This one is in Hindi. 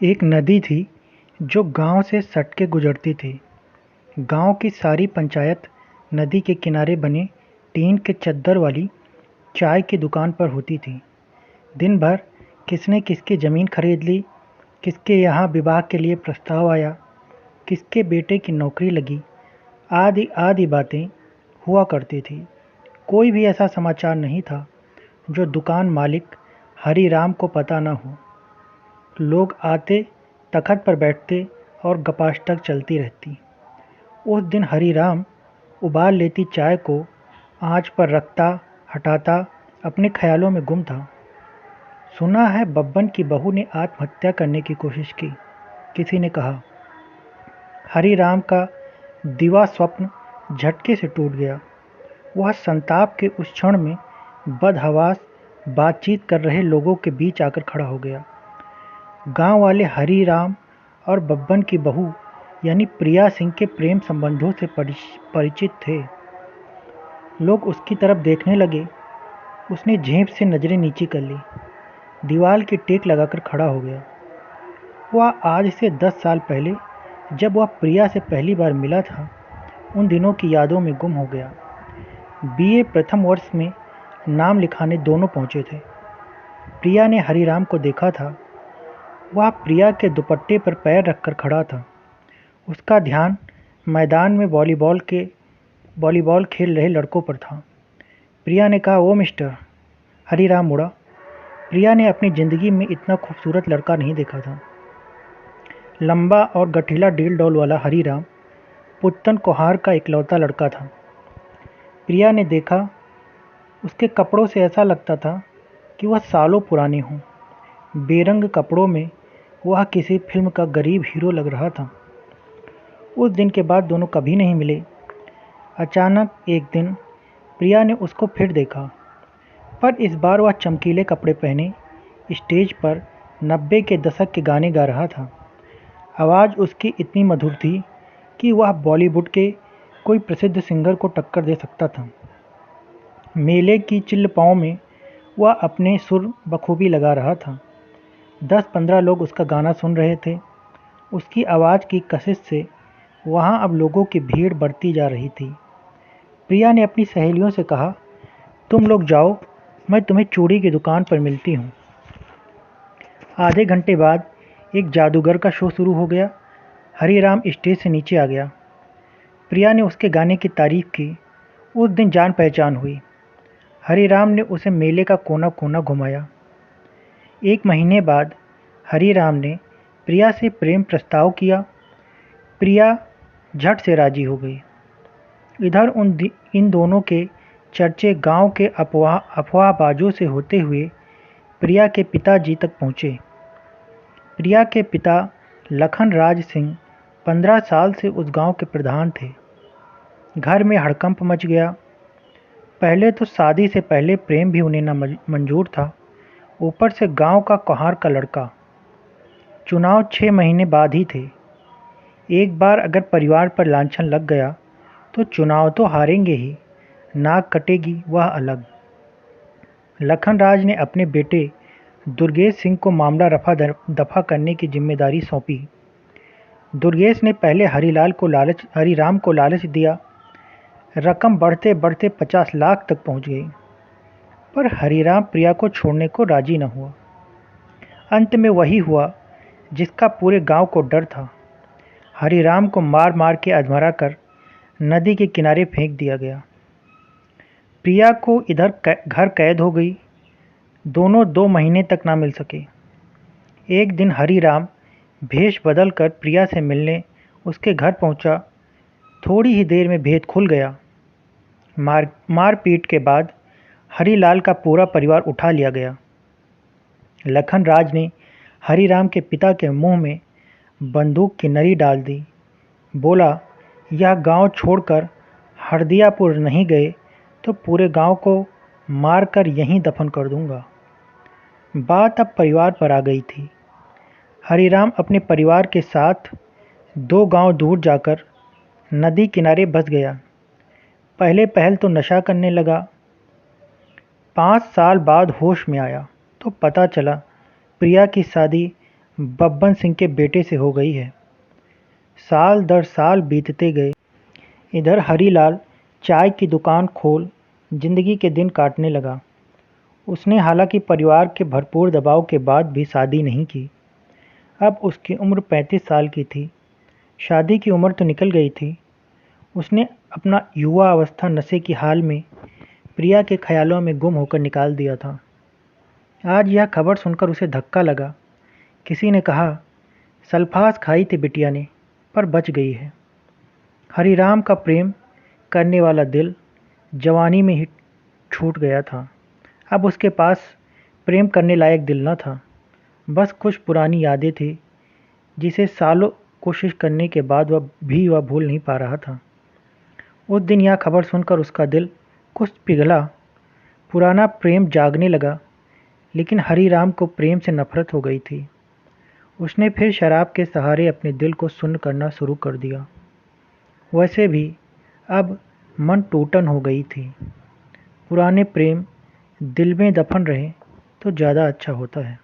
एक नदी थी जो गांव से सट के गुजरती थी। गांव की सारी पंचायत नदी के किनारे बने टीन के चद्दर वाली चाय की दुकान पर होती थी। दिन भर किसने किसकी ज़मीन खरीद ली, किसके यहाँ विवाह के लिए प्रस्ताव आया, किसके बेटे की नौकरी लगी, आदि आदि बातें हुआ करती थी। कोई भी ऐसा समाचार नहीं था जो दुकान मालिक हरीराम को पता न हो। लोग आते, तखत पर बैठते और गपाष्टक चलती रहती। उस दिन हरीराम उबाल लेती चाय को आंच पर रखता हटाता अपने ख्यालों में गुम था। सुना है बब्बन की बहू ने आत्महत्या करने की कोशिश की, किसी ने कहा। हरीराम का दिवा स्वप्न झटके से टूट गया। वह संताप के उस क्षण में बदहवास बातचीत कर रहे लोगों के बीच आकर खड़ा हो गया। गांव वाले हरीराम और बब्बन की बहू यानी प्रिया सिंह के प्रेम संबंधों से परिचित थे। लोग उसकी तरफ देखने लगे। उसने झेंप से नजरें नीची कर ली, दीवार की टेक लगाकर खड़ा हो गया। वह आज से 10 साल पहले जब वह प्रिया से पहली बार मिला था, उन दिनों की यादों में गुम हो गया। बीए प्रथम वर्ष में नाम लिखाने दोनों पहुंचे थे। प्रिया ने हरीराम को देखा था। वह प्रिया के दुपट्टे पर पैर रखकर खड़ा था। उसका ध्यान मैदान में वॉलीबॉल खेल रहे लड़कों पर था। प्रिया ने कहा, ओ मिस्टर। हरीराम मुड़ा। प्रिया ने अपनी ज़िंदगी में इतना खूबसूरत लड़का नहीं देखा था। लंबा और गठीला डील डॉल वाला हरीराम पुत्तन कोहार का इकलौता लड़का था। प्रिया ने देखा, उसके कपड़ों से ऐसा लगता था कि वह सालों पुराने हों। बेरंग कपड़ों में वह किसी फिल्म का गरीब हीरो लग रहा था। उस दिन के बाद दोनों कभी नहीं मिले। अचानक एक दिन प्रिया ने उसको फिर देखा, पर इस बार वह चमकीले कपड़े पहने स्टेज पर 90 के दशक के गाने गा रहा था। आवाज़ उसकी इतनी मधुर थी कि वह बॉलीवुड के कोई प्रसिद्ध सिंगर को टक्कर दे सकता था। मेले की चिल्लपाओं में वह अपने सुर बखूबी लगा रहा था। 10-15 लोग उसका गाना सुन रहे थे। उसकी आवाज़ की कशिश से वहाँ अब लोगों की भीड़ बढ़ती जा रही थी। प्रिया ने अपनी सहेलियों से कहा, तुम लोग जाओ, मैं तुम्हें चूड़ी की दुकान पर मिलती हूँ। आधे घंटे बाद एक जादूगर का शो शुरू हो गया। हरीराम स्टेज से नीचे आ गया। प्रिया ने उसके गाने की तारीफ की। उस दिन जान पहचान हुई। हरीराम ने उसे मेले का कोना कोना घुमाया। 1 महीने बाद हरीराम ने प्रिया से प्रेम प्रस्ताव किया। प्रिया झट से राजी हो गई। इधर इन दोनों के चर्चे गांव के अफवाहबाजों से होते हुए प्रिया के पिताजी तक पहुँचे। प्रिया के पिता लखन राज सिंह 15 साल से उस गांव के प्रधान थे। घर में हड़कंप मच गया। पहले तो शादी से पहले प्रेम भी उन्हें न मंजूर था, ऊपर से गांव का कोहार का लड़का। चुनाव 6 महीने बाद ही थे। एक बार अगर परिवार पर लांछन लग गया तो चुनाव तो हारेंगे ही, नाक कटेगी वह अलग। लखन राज ने अपने बेटे दुर्गेश सिंह को मामला रफा दफा करने की जिम्मेदारी सौंपी। दुर्गेश ने पहले हरीराम को लालच दिया। रकम बढ़ते बढ़ते 50 लाख तक पहुंच गई, पर हरीराम प्रिया को छोड़ने को राजी न हुआ। अंत में वही हुआ जिसका पूरे गांव को डर था। हरीराम को मार मार के अधमरा कर नदी के किनारे फेंक दिया गया। प्रिया को इधर घर कैद हो गई। दोनों 2 महीने तक ना मिल सके। एक दिन हरीराम भेष बदल कर प्रिया से मिलने उसके घर पहुंचा। थोड़ी ही देर में भेद खुल गया। मारपीट के बाद हरीलाल का पूरा परिवार उठा लिया गया। लखन राज ने हरीराम के पिता के मुंह में बंदूक की नली डाल दी। बोला, यह गांव छोड़कर हरदियापुर नहीं गए तो पूरे गांव को मारकर यहीं दफन कर दूंगा। बात अब परिवार पर आ गई थी। हरीराम अपने परिवार के साथ 2 गांव दूर जाकर नदी किनारे बस गया। पहले पहल तो नशा करने लगा। 5 साल बाद होश में आया तो पता चला प्रिया की शादी बब्बन सिंह के बेटे से हो गई है। साल दर साल बीतते गए। इधर हरीलाल चाय की दुकान खोल जिंदगी के दिन काटने लगा। उसने हालांकि परिवार के भरपूर दबाव के बाद भी शादी नहीं की। अब उसकी उम्र 35 साल की थी। शादी की उम्र तो निकल गई थी। उसने अपना युवा अवस्था नशे की हाल में प्रिया के ख्यालों में गुम होकर निकाल दिया था। आज यह खबर सुनकर उसे धक्का लगा। किसी ने कहा, सल्फास खाई थी बिटिया ने, पर बच गई है। हरिराम का प्रेम करने वाला दिल जवानी में ही छूट गया था। अब उसके पास प्रेम करने लायक दिल न था। बस कुछ पुरानी यादें थी जिसे सालों कोशिश करने के बाद वह भूल नहीं पा रहा था। उस दिन यह खबर सुनकर उसका दिल कुछ पिघला। पुराना प्रेम जागने लगा, लेकिन हरीराम को प्रेम से नफरत हो गई थी। उसने फिर शराब के सहारे अपने दिल को सुन्न करना शुरू कर दिया। वैसे भी अब मन टूटन हो गई थी। पुराने प्रेम दिल में दफन रहे तो ज़्यादा अच्छा होता है।